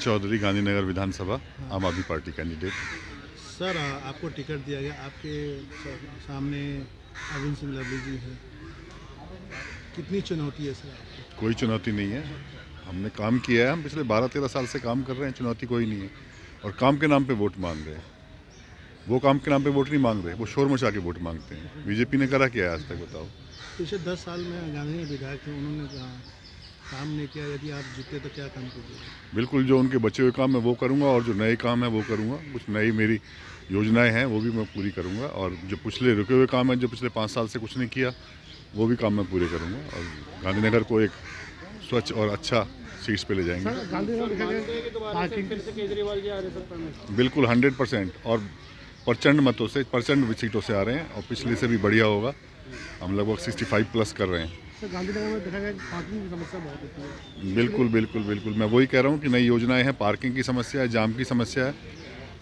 चौधरी, गांधीनगर विधानसभा, आम आदमी party candidate. Sir आपको टिकट दिया गया, आपके सामने अरविंद सिंह लवली जी हैं, कितनी चुनौती है सर आपको? कोई चुनौती नहीं है, हमने काम किया है, हम पिछले 12-13 साल से काम कर रहे हैं, चुनौती कोई नहीं है। और काम के नाम पे वोट मांग रहे हैं, वो काम के नाम पे वोट नहीं मांग रहे, वो शोर मचा के वोट मांगते हैं। बीजेपी ने करा क्या है आज तक, बताओ? पिछले 10 साल में गांधी विधायक थे, उन्होंने कहा काम नहीं किया, यदि आप जीते तो क्या काम कीजिए? बिल्कुल, जो उनके बचे हुए काम है वो करूँगा, और जो नए काम है वो करूँगा। कुछ नई मेरी योजनाएं हैं वो भी मैं पूरी करूँगा, और जो पिछले रुके हुए काम है, जो पिछले 5 साल से कुछ नहीं किया, वो भी काम मैं पूरे करूँगा, और गांधीनगर को एक स्वच्छ और अच्छा सीट्स पे ले जाएंगे। केजरीवाल जी आ रहे सत्ता में? बिल्कुल 100%, और प्रचंड मतों से, प्रचंड सीटों से आ रहे हैं, और पिछले से भी बढ़िया होगा। हम लगभग 65+ कर रहे हैं। सर गांधीनगर में देखा गया कि पार्किंग की समस्या बहुत होती है। बिल्कुल बिल्कुल बिल्कुल, मैं वही कह रहा हूँ कि नई योजनाएं हैं, पार्किंग की समस्या है, जाम की समस्या है,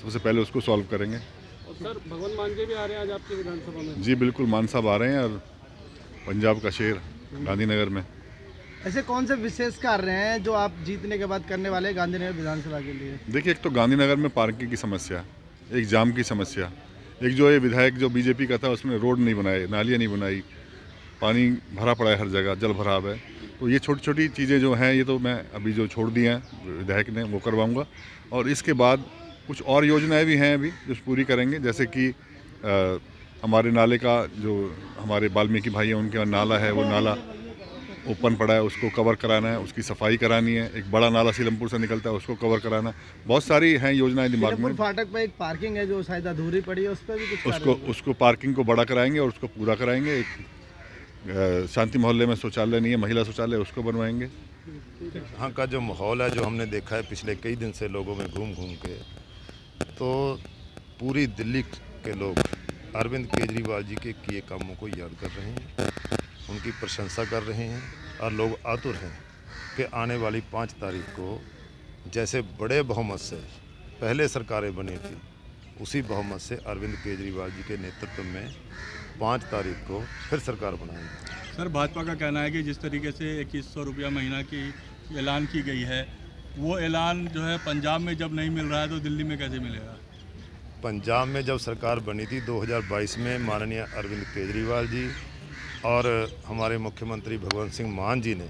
सबसे पहले उसको सॉल्व करेंगे। और सर भगवंत मान जी भी आ रहे हैं आज आपकी विधानसभा में? जी बिल्कुल, मान साहब आ रहे हैं, और पंजाब का शेर गांधीनगर में। ऐसे कौन से विशेष कार्य हैं जो आप जीतने के बाद करने वाले हैं गांधीनगर विधानसभा के लिए? देखिए, एक तो गांधीनगर में पार्किंग की समस्या, एक जाम की समस्या, एक जो ये विधायक जो बीजेपी का था उसने रोड नहीं बनाए, नालियाँ नहीं बनाई, पानी भरा पड़ा है हर जगह, जल भराव है। तो ये छोटी छोटी चीज़ें जो हैं, ये तो मैं अभी जो छोड़ दी हैं विधायक ने, वो करवाऊँगा। और इसके बाद कुछ और योजनाएं भी हैं अभी जो पूरी करेंगे, जैसे कि हमारे नाले का, जो हमारे वाल्मीकि भाई हैं उनके यहाँ नाला है, वो नाला ओपन पड़ा है, उसको कवर कराना है, उसकी सफाई करानी है। एक बड़ा नाला सीलमपुर से निकलता है, उसको कवर कराना है। बहुत सारी हैं योजनाएं दिमाग में। फाटक पे एक पार्किंग है जो शायद अधूरी पड़ी है, उस पर भी कुछ उसको पार्किंग को बड़ा कराएंगे और उसको पूरा कराएंगे। एक शांति मोहल्ले में शौचालय नहीं है, महिला शौचालय, उसको बनवाएंगे। यहाँ का जो माहौल है, जो हमने देखा है पिछले कई दिन से लोगों में घूम घूम के, तो पूरी दिल्ली के लोग अरविंद केजरीवाल जी के किए कामों को याद कर रहे हैं, उनकी प्रशंसा कर रहे हैं, और लोग आतुर हैं कि आने वाली 5 तारीख को जैसे बड़े बहुमत से पहले सरकारें बनी थी, उसी बहुमत से अरविंद केजरीवाल जी के नेतृत्व में 5 तारीख को फिर सरकार बनाएंगे। सर भाजपा का कहना है कि जिस तरीके से 2100 रुपया महीना की ऐलान की गई है, वो ऐलान जो है पंजाब में जब नहीं मिल रहा है तो दिल्ली में कैसे मिलेगा? पंजाब में जब सरकार बनी थी 2022 में, माननीय अरविंद केजरीवाल जी और हमारे मुख्यमंत्री भगवंत सिंह मान जी ने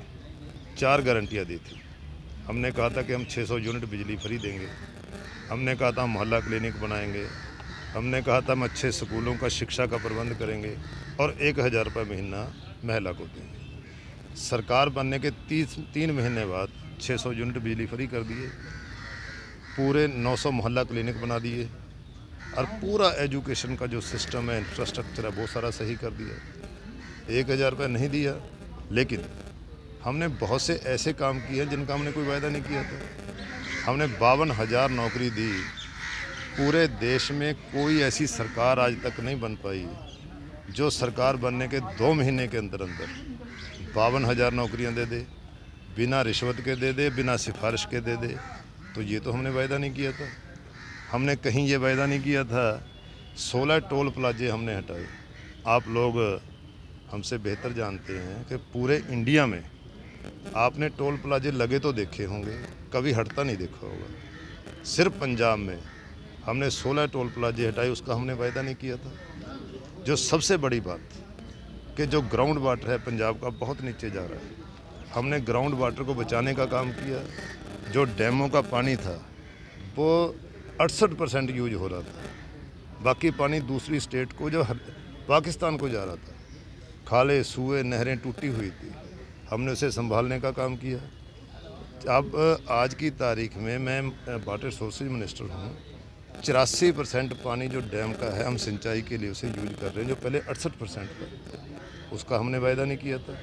4 गारंटियाँ दी थी। हमने कहा था कि हम 600 यूनिट बिजली फ्री देंगे, हमने कहा था हम मोहल्ला क्लिनिक बनाएंगे, हमने कहा था हम अच्छे स्कूलों का शिक्षा का प्रबंध करेंगे, और 1000 रुपये महीना महिला को देंगे। सरकार बनने के 3 महीने बाद 600 यूनिट बिजली फ्री कर दिए, पूरे 900 मोहल्ला क्लिनिक बना दिए, और पूरा एजुकेशन का जो सिस्टम है, इंफ्रास्ट्रक्चर है, वो सारा सही कर दिया। 1000 रुपये नहीं दिया, लेकिन हमने बहुत से ऐसे काम किए हैं जिनका हमने कोई वायदा नहीं किया था। हमने 52,000 नौकरी दी। पूरे देश में कोई ऐसी सरकार आज तक नहीं बन पाई जो सरकार बनने के 2 महीने के अंदर अंदर 52,000 नौकरियां दे दे, बिना रिश्वत के दे दे, बिना सिफारिश के दे दे। तो ये तो हमने वायदा नहीं किया था। हमने कहीं ये वायदा नहीं किया था। 16 टोल प्लाजे हमने हटाए। आप लोग हमसे बेहतर जानते हैं कि पूरे इंडिया में आपने टोल प्लाजे लगे तो देखे होंगे, कभी हटता नहीं देखा होगा। सिर्फ पंजाब में हमने 16 टोल प्लाजे हटाए, उसका हमने वायदा नहीं किया था। जो सबसे बड़ी बात कि जो ग्राउंड वाटर है पंजाब का बहुत नीचे जा रहा है, हमने ग्राउंड वाटर को बचाने का काम किया। जो डैमों का पानी था वो 68% यूज हो रहा था, बाकी पानी दूसरी स्टेट को, जो पाकिस्तान को जा रहा था। खाले, सूए, नहरें टूटी हुई थी, हमने उसे संभालने का काम किया। अब आज की तारीख में मैं वाटर रिसोर्सेज मिनिस्टर हूँ। 84% पानी जो डैम का है हम सिंचाई के लिए उसे यूज कर रहे हैं, जो पहले 68% का, उसका हमने वायदा नहीं किया था।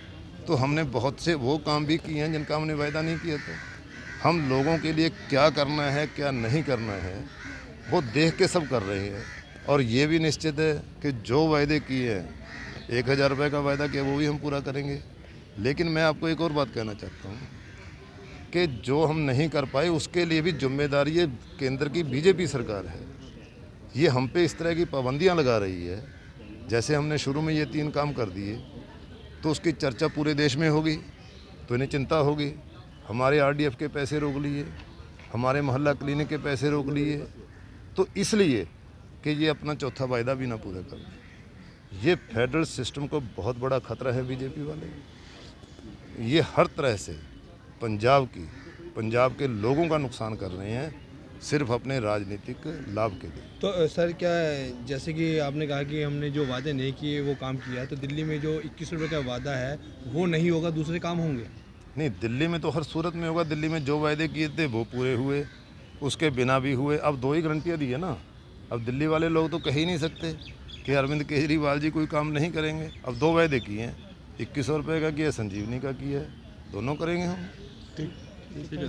तो हमने बहुत से वो काम भी किए हैं जिनका हमने वायदा नहीं किया था। हम लोगों के लिए क्या करना है, क्या नहीं करना है, वो देख के सब कर रहे हैं। और ये भी निश्चित है कि जो वायदे किए हैं, 1000 रुपये का वायदा किया, वो भी हम पूरा करेंगे। लेकिन मैं आपको एक और बात कहना चाहता हूँ कि जो हम नहीं कर पाए उसके लिए भी जिम्मेदारी ये केंद्र की बीजेपी सरकार है। ये हम पे इस तरह की पाबंदियाँ लगा रही है। जैसे हमने शुरू में ये 3 काम कर दिए तो उसकी चर्चा पूरे देश में होगी, तो इन्हें चिंता होगी। हमारे RDF के पैसे रोक लिए, हमारे मोहल्ला क्लिनिक के पैसे रोक लिए, तो इसलिए कि ये अपना चौथा वायदा भी ना पूरा कर दें। ये फेडरल सिस्टम को बहुत बड़ा खतरा है बीजेपी वाले। ये हर तरह से पंजाब के लोगों का नुकसान कर रहे हैं, सिर्फ अपने राजनीतिक लाभ के लिए। तो सर क्या है, जैसे कि आपने कहा कि हमने जो वादे नहीं किए वो काम किया, तो दिल्ली में जो 21 रुपये का वादा है वो नहीं होगा, दूसरे काम होंगे? नहीं, दिल्ली में तो हर सूरत में होगा। दिल्ली में जो वायदे किए थे वो पूरे हुए, उसके बिना भी हुए। अब 2 ही गारंटियाँ दी है ना। अब दिल्ली वाले लोग तो कह ही नहीं सकते कि अरविंद केजरीवाल जी कोई काम नहीं करेंगे। अब 2 वायदे किए हैं, 2100 रुपये का किया, संजीवनी का किया है, दोनों करेंगे हम। ठीक है।